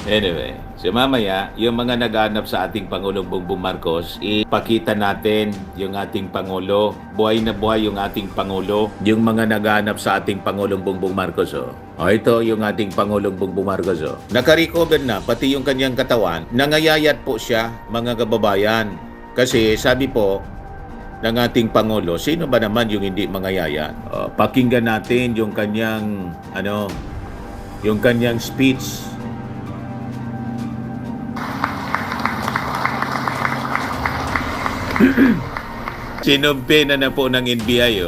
Anyway, so mamaya, yung mga naghanap sa ating Pangulong Bongbong Marcos, ipakita natin yung ating Pangulo. Buhay na buhay yung ating Pangulo. Yung mga naghanap sa ating Pangulong Bongbong Marcos, oh. O ito yung ating Pangulong Bongbong Marcos, oh. Naka-recover na, pati yung kanyang katawan. Nangayayat po siya, mga kababayan. Kasi sabi po, ng ating Pangulo, sino ba naman yung hindi mangayayat? Pakinggan natin yung kanyang, yung kanyang speech. Sinumpe na po ng NBI,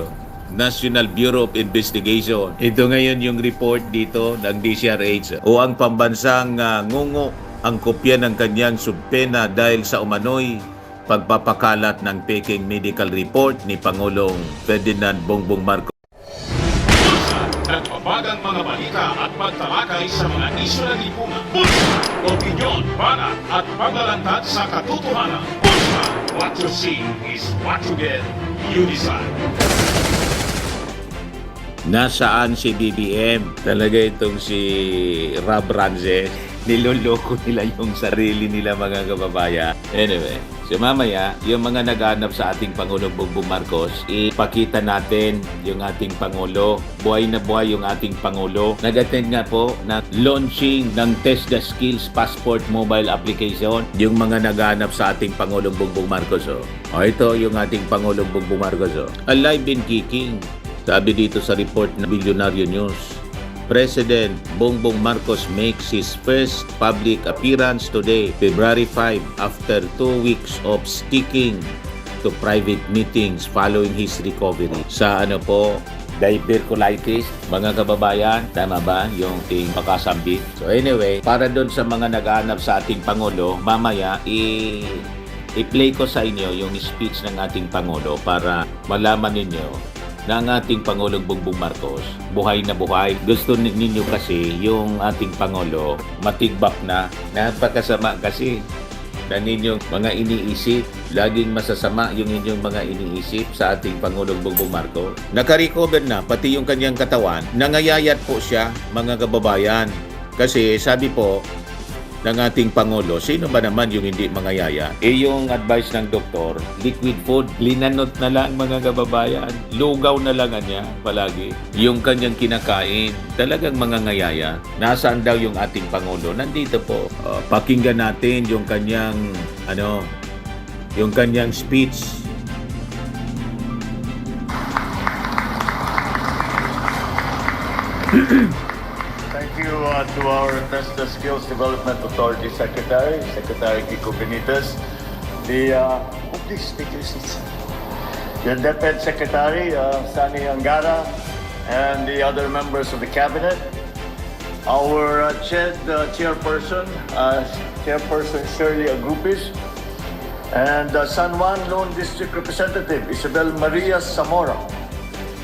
National Bureau of Investigation. Ito ngayon yung report dito ng DCRH. O ang pambansang ngungo ang kopya ng kanyang subpena dahil sa umano'y pagpapakalat ng peking medical report ni Pangulong Ferdinand Bongbong Marcos. Nagbabagang mga balita at pagtalakay sa mga isyu ng lipunan. Bulsa! Opinyon, banat at paglalantad sa katotohanan. Bulsa! What you see is what you get. You decide. Nasaan si BBM? Talaga itong si Rob Ranze. Niloloko nila yung sarili nila, mga kababayan. Anyway, so mamaya, yung mga naghanap sa ating Pangulong Bongbong Marcos, ipakita natin yung ating Pangulo. Buhay na buhay yung ating Pangulo. Nag-attend nga po na launching ng Test the Skills Passport mobile application. Yung mga naghanap sa ating Pangulong Bongbong Marcos, oh. O ito yung ating Pangulong Bongbong Marcos, oh. Alive and kicking. Sabi dito sa report ng Billionaire News, President Bongbong Marcos makes his first public appearance today, February 5, after 2 weeks of sticking to private meetings following his recovery. Sa diverculitis, mga kababayan, tama ba yung ting pakasambit? So anyway, para doon sa mga naghahanap sa ating Pangulo, mamaya i-play ko sa inyo yung speech ng ating Pangulo para malaman ninyo na ang ating Pangulong Bongbong Marcos, buhay na buhay. Gusto ninyo kasi yung ating Pangulo matigbak na. Napakasama kasi na ninyong mga iniisip. Laging masasama yung inyong mga iniisip sa ating Pangulong Bongbong Marcos. Naka-recover na, pati yung kanyang katawan. Nangayayat po siya, mga kababayan. Kasi sabi po ng ating Pangulo, sino ba naman yung hindi mangayaya? Yung advice ng doktor, liquid food, linanot na lang, mga kababayan. Lugaw na lang niya palagi. Yung kanyang kinakain, talagang mangangayaya. Nasaan daw yung ating Pangulo? Nandito po. Pakinggan natin yung kanyang, yung kanyang speech. Thank you to our Test the Skills Development Authority Secretary, Secretary Kiko Benitez, please take your seats. The DepEd Secretary, Sani Angara, and the other members of the Cabinet, our Chairperson, Chairperson Shirley Agrupis, and San Juan Lone District Representative Isabel Maria Zamora,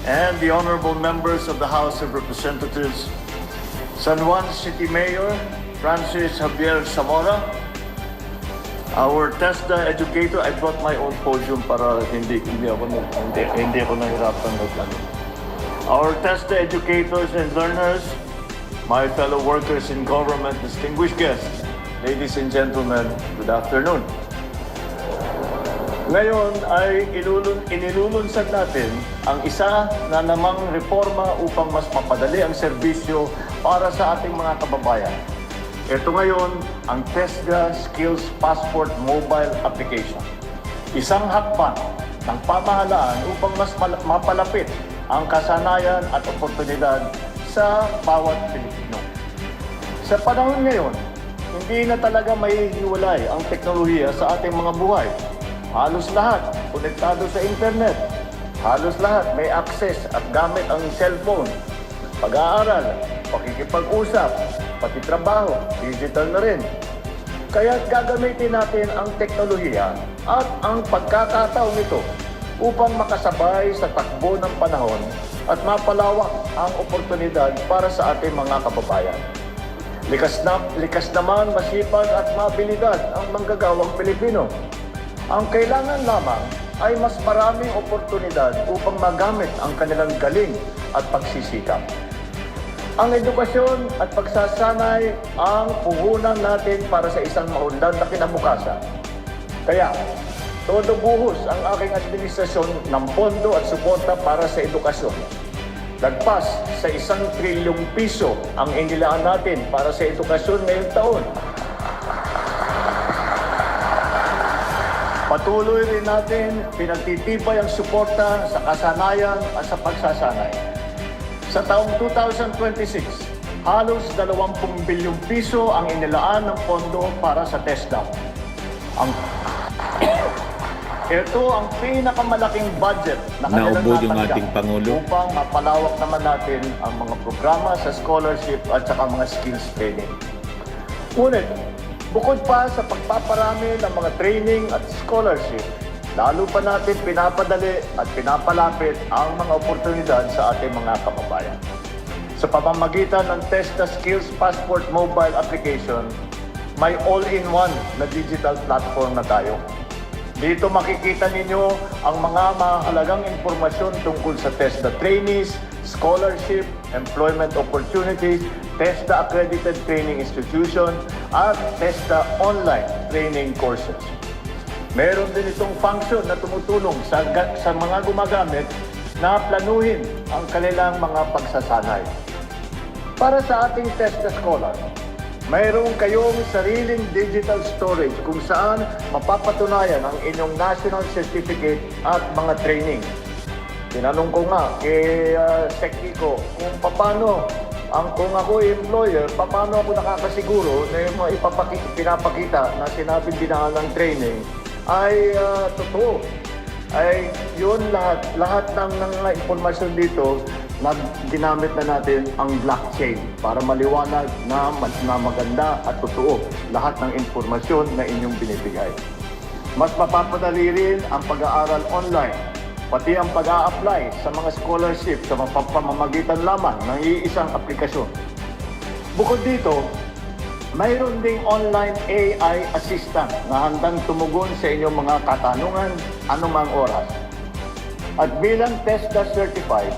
and the honorable members of the House of Representatives, San Juan City Mayor Francis Javier Zamora, our TESDA educator. I brought my own podium para hindi ako nahirapan mag-ano. Our TESDA educators and learners, my fellow workers in government, distinguished guests, ladies and gentlemen, good afternoon. Ngayon ay inilulunsad natin ang isa na namang reforma upang mas mapadali ang serbisyo para sa ating mga kababayan. Ito ngayon ang TESDA Skills Passport Mobile Application. Isang hakbang ng pamahalaan upang mas mapalapit ang kasanayan at oportunidad sa bawat Pilipino. Sa panahon ngayon, hindi na talaga may hiwalay ang teknolohiya sa ating mga buhay. Halos lahat konektado sa internet. Halos lahat may access at gamit ang cellphone. Pag-aaral, pakikipag-usap, pati trabaho, digital na rin. Kaya gagamitin natin ang teknolohiya at ang pagkakataon nito upang makasabay sa takbo ng panahon at mapalawak ang oportunidad para sa ating mga kababayan. Likas naman, masipag at mabilidad ang manggagawang Pilipino. Ang kailangan lamang ay mas maraming oportunidad upang magamit ang kanilang galing at pagsisikap. Ang edukasyon at pagsasanay ang puhunan natin para sa isang maunlad na kinabukasan. Kaya, todo buhos ang aking administrasyon ng pondo at suporta para sa edukasyon. Lagpas sa 1 trilyong piso ang inilaan natin para sa edukasyon ngayong taon. Patuloy rin natin pinagtitibay ang suporta sa kasanayan at sa pagsasanay. Sa taong 2026, halos 20 bilyong piso ang inilaan ng pondo para sa TESDA. Ito ang pinakamalaking budget na kanilang Naubod yung natanggap ating Pangulo. upang mapalawak naman natin ang mga programa sa scholarship at saka mga skills training. Ngunit, bukod pa sa pagpaparami ng mga training at scholarship, lalo pa natin pinapadali at pinapalapit ang mga oportunidad sa ating mga kababayan. Sa pamamagitan ng TESDA Skills Passport mobile application, may all-in-one na digital platform na tayo. Dito makikita ninyo ang mga mahalagang impormasyon tungkol sa TESDA trainees, scholarship, employment opportunities, TESDA accredited training institution, at TESDA online training courses. Meron din itong function na tumutulong sa mga gumagamit na planuhin ang kanilang mga pagsasanay. Para sa ating TESDA Scholar, mayroon kayong sariling digital storage kung saan mapapatunayan ang inyong national certificate at mga training. Tinanong ko nga kay Sekiko kung kung ako employer, paano ako nakakasiguro na yung mga pinapakita na sinabing dinaan ng training ay totoo. Ay yun lahat ng mga impormasyon dito ginamit na natin ang blockchain para maliwanag na maganda at totoo lahat ng impormasyon na inyong binibigay. Mas mapapadali rin ang pag-aaral online, pati ang pag-a-apply sa mga scholarship sa pamamagitan lamang ng iisang aplikasyon. Bukod dito, mayroon ding online AI assistant na handang tumugon sa inyong mga katanungan anumang oras. At bilang TESDA certified,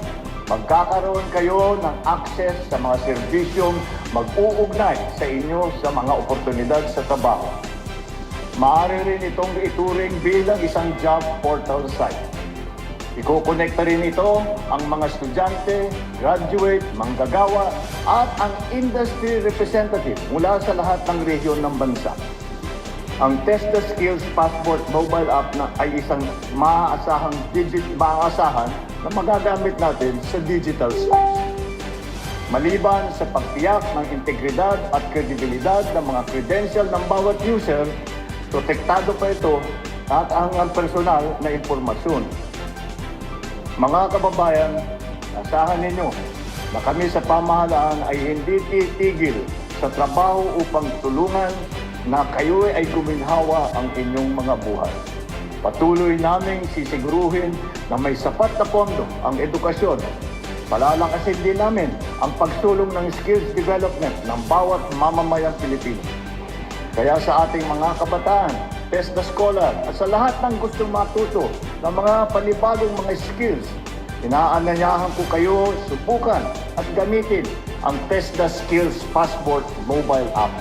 magkakaroon kayo ng access sa mga serbisyong mag-uugnay sa inyo sa mga oportunidad sa trabaho. Maaari rin itong ituring bilang isang job portal site. Iko-connecta rin ito ang mga estudyante, graduate, manggagawa at ang industry representative mula sa lahat ng rehiyon ng bansa. Ang TESDA Skills Passport mobile app na ay isang maaasahan na magagamit natin sa digital space. Maliban sa pagtiyak ng integridad at kredibilidad ng mga credential ng bawat user, protektado pa ito at ang personal na impormasyon. Mga kababayan, asahan ninyo na kami sa pamahalaan ay hindi titigil sa trabaho upang tulungan na kayo ay guminhawa ang inyong mga buhay. Patuloy naming sisiguruhin na may sapat na pondo ang edukasyon. Palalakasin din namin ang pagsulong ng skills development ng bawat mamamayang Pilipino. Kaya sa ating mga kabataan, TESDA Scholar at sa lahat ng gustong matuto ng mga panibagong mga skills, inaanyayahan ko kayo subukan at gamitin ang TESDA Skills Passport mobile app.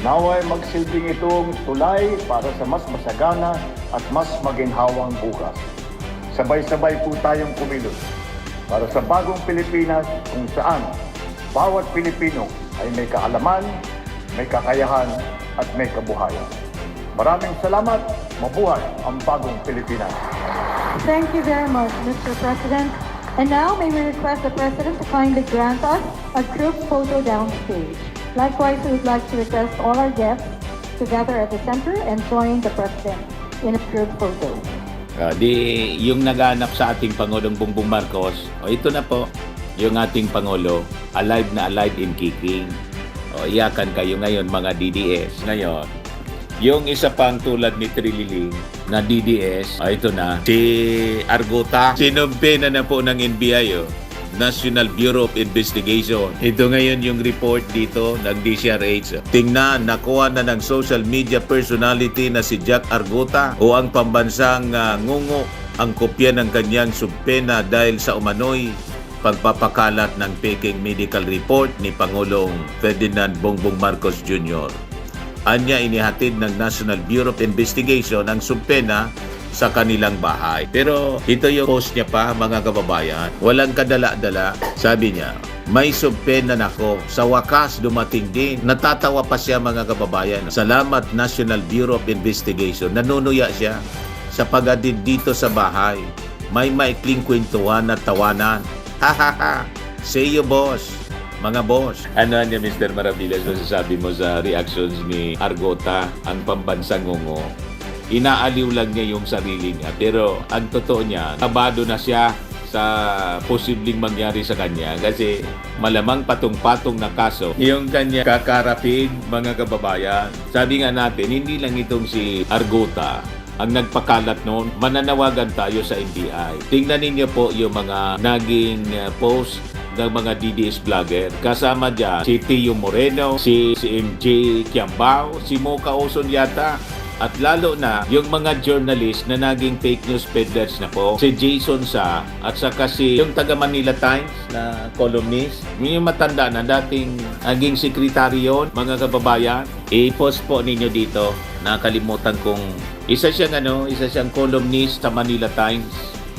Naway magsilbing itong tulay para sa mas masagana at mas maginhawang bukas. Sabay-sabay po tayong kumilos para sa bagong Pilipinas kung saan bawat Pilipino ay may kaalaman, may kakayahan at may kabuhayan. Maraming salamat. Mabuhay ang bagong Pilipinas. Thank you very much, Mr. President. And now, may we request the President to kindly grant us a group photo downstage. Likewise, we would like to request all our guests to gather at the center and join the President in a group photo. Yung naganap sa ating Pangulong Bongbong Marcos, ito na po, yung ating Pangulo, alive na alive in kicking. Iyakan kayo ngayon mga DDS. Ngayon, yung isa pang tulad ni Trililing na DDS, ito na, si Arguta, sinumpe na po ng NBI, National Bureau of Investigation. Ito ngayon yung report dito ng DCRH. Tingnan, nakuha na ng social media personality na si Jack Arguta o ang pambansang ngungo ang kopya ng kanyang subpena dahil sa umano'y pagpapakalat ng peking medical report ni Pangulong Ferdinand Bongbong Marcos Jr. Anya inihatid ng National Bureau of Investigation ang subpena sa kanilang bahay. Pero ito yung post niya pa, mga kababayan. Walang kadala-dala. Sabi niya, may subpena na ako. Sa wakas, dumating din. Natatawa pa siya, mga kababayan. Salamat National Bureau of Investigation. Nanunuya siya sa pag-adid dito sa bahay. May maikling kwentuhan at tawanan. Ha ha ha. See you, boss. Mga boss. Ano niya, Mr. Maravillas, masasabi mo sa reactions ni Argota, ang pambansang ngungo? Inaaliw lang niya yung sarili niya. Pero ang totoo niya, kabado na siya sa posibleng mangyari sa kanya kasi malamang patong-patong na kaso yung kanya kakarapin, mga kababayan. Sabi nga natin, hindi lang itong si Argota ang nagpakalat noon. Mananawagan tayo sa NBI. Tingnan ninyo po yung mga naging post ng mga DDS vlogger. Kasama dyan si Tio Moreno, si MJ Kiambao, si Mocha Oson yata. At lalo na yung mga journalist na naging fake news peddlers na po, si Jason Sa at saka si yung taga Manila Times na columnist, yung matanda na dating naging sekretary yun, mga kababayan. I-post po ninyo dito. Nakalimutan kong isa siyang columnist sa Manila Times.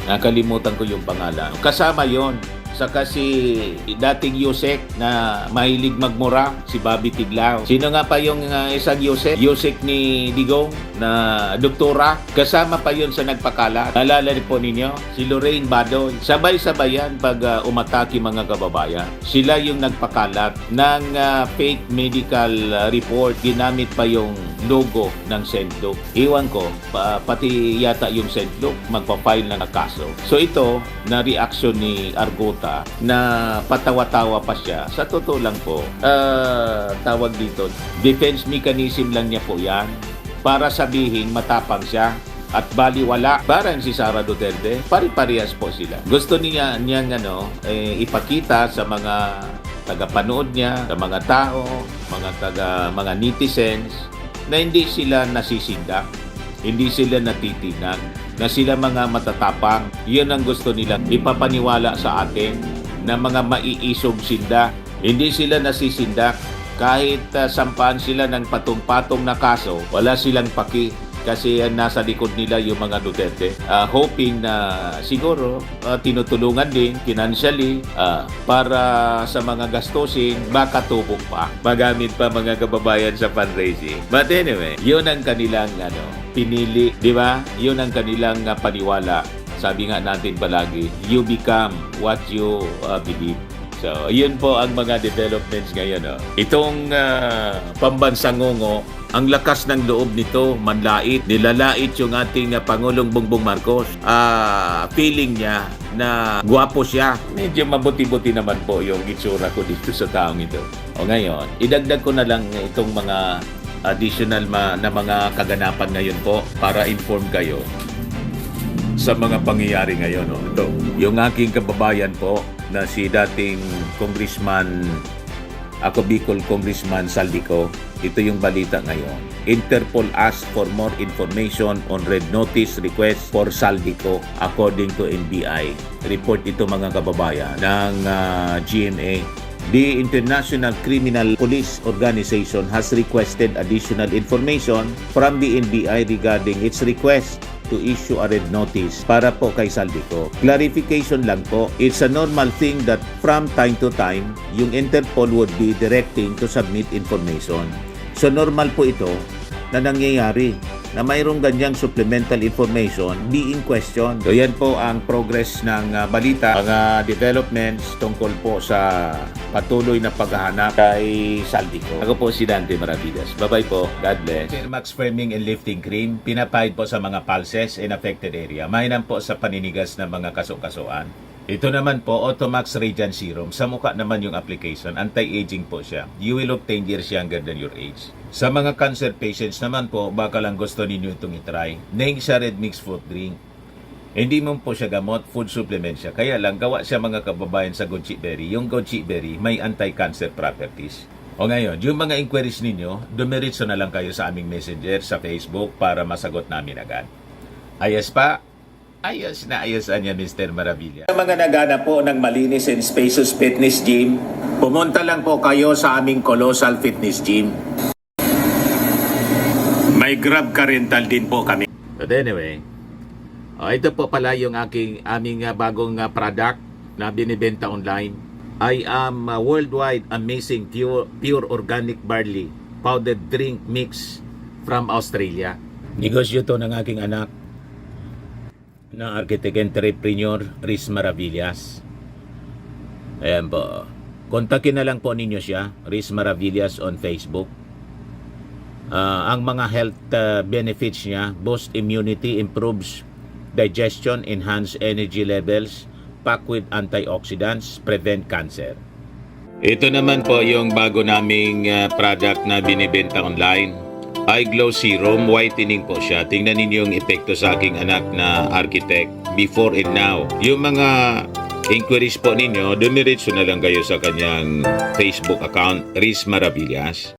Nakalimutan ko yung pangalan. Kasama yon. Saka si dating Yusek na mahilig magmura, si Bobby Tiglao. Sino nga pa yung isang Yusek? Yusek ni Digong na doktora. Kasama pa yun sa nagpakalat. Naalala po ninyo? Si Lorraine Badoy. Sabay-sabay yan pag umatake, mga kababayan. Sila yung nagpakalat ng fake medical report. Ginamit pa yung logo ng Sentlook. Iwan ko, pati yata yung Sentlook magpa-file ng kaso. So ito, na reaction ni Argota na patawa-tawa pa siya. Sa totoo lang po, tawag dito, defense mechanism lang niya po yan para sabihin matapang siya at baliwala. Parang si Sara Duterte, pari-parehas po sila. Gusto niyang ipakita sa mga tagapanood niya, sa mga tao, mga netizens, na hindi sila nasisindak, hindi sila natitinag, na sila mga matatapang. Yun ang gusto nilang ipapaniwala sa atin, na mga maiisog sinda. Hindi sila nasisindak. Kahit sampaan sila ng patong-patong na kaso, wala silang paki kasi nasa likod nila yung mga Duterte. Hoping na siguro tinutulungan din financially para sa mga gastusin, baka tubok pa. Magamit pa, mga kababayan, sa fundraising. But anyway, yun ang kanilang pinili, di ba? Yun ang kanilang paniwala. Sabi nga natin palagi, you become what you believe. So, yun po ang mga developments ngayon. Itong pambansang ngungo, ang lakas ng loob nito, manlait, nilalait yung ating Pangulong Bongbong Marcos. Feeling niya na gwapo siya. Medyo mabuti-buti naman po yung itsura ko dito sa taong ito. O ngayon, idagdag ko na lang itong mga additional na mga kaganapan ngayon po para inform kayo sa mga pangyayari ngayon. Ito, yung aking kababayan po na si dating Congressman, Bicol Congressman Saldico. Ito yung balita ngayon. Interpol asked for more information on red notice request for Saldico according to NBI. Report ito, mga kababayan, ng GMA. The International Criminal Police Organization has requested additional information from the NBI regarding its request to issue a red notice para po kay Saldico. Clarification lang po, it's a normal thing that from time to time, yung Interpol would be directing to submit information. So normal po ito na nangyayari na mayroong ganyang supplemental information being questioned. So yan po ang progress ng balita, mga developments tungkol po sa patuloy na paghahanap kay Saldico. Ako po si Dante Maravillas. Bye-bye po. God bless. Max Framing and Lifting Cream, pinapahid po sa mga pulses in affected area. Mainam po sa paninigas ng mga kaso-kasuan. Ito naman po, Automax Radiant Serum. Sa mukha naman yung application, anti-aging po siya. You will look 10 years younger than your age. Sa mga cancer patients naman po, baka lang gusto ninyo itong itry. Nengsa Red Mix Fruit Drink. Hindi mo po siya gamot, food supplement siya. Kaya lang, gawa siya, mga kababayan, sa goji berry. Yung goji berry may anti-cancer properties. O ngayon, yung mga inquiries ninyo, dumiritso na lang kayo sa aming messenger sa Facebook para masagot namin agad. Ayos pa? Ayos na ayos niya, Mr. Maravilla. Sa mga naghanap po ng malinis and spacious fitness gym, pumunta lang po kayo sa aming Colossal Fitness Gym. May Grab car rental din po kami. But anyway, ito po pala yung aming bagong product na binibenta online. I am worldwide amazing pure organic barley powdered drink mix from Australia. Negosyo to ng aking anak na architect entrepreneur Riz Maravillas. Ayan po. Kontakin na lang po ninyo siya, Riz Maravillas on Facebook. Ang mga health benefits niya, boost immunity, improves digestion, enhance energy levels, packed with antioxidants, prevent cancer. Ito naman po yung bago naming product na binibenta online. Eye Glow Serum, whitening po siya. Tingnan ninyo yung epekto sa aking anak na architect before and now. Yung mga inquiries po ninyo, dumiretso na lang kayo sa kanyang Facebook account, Riz Maravillas.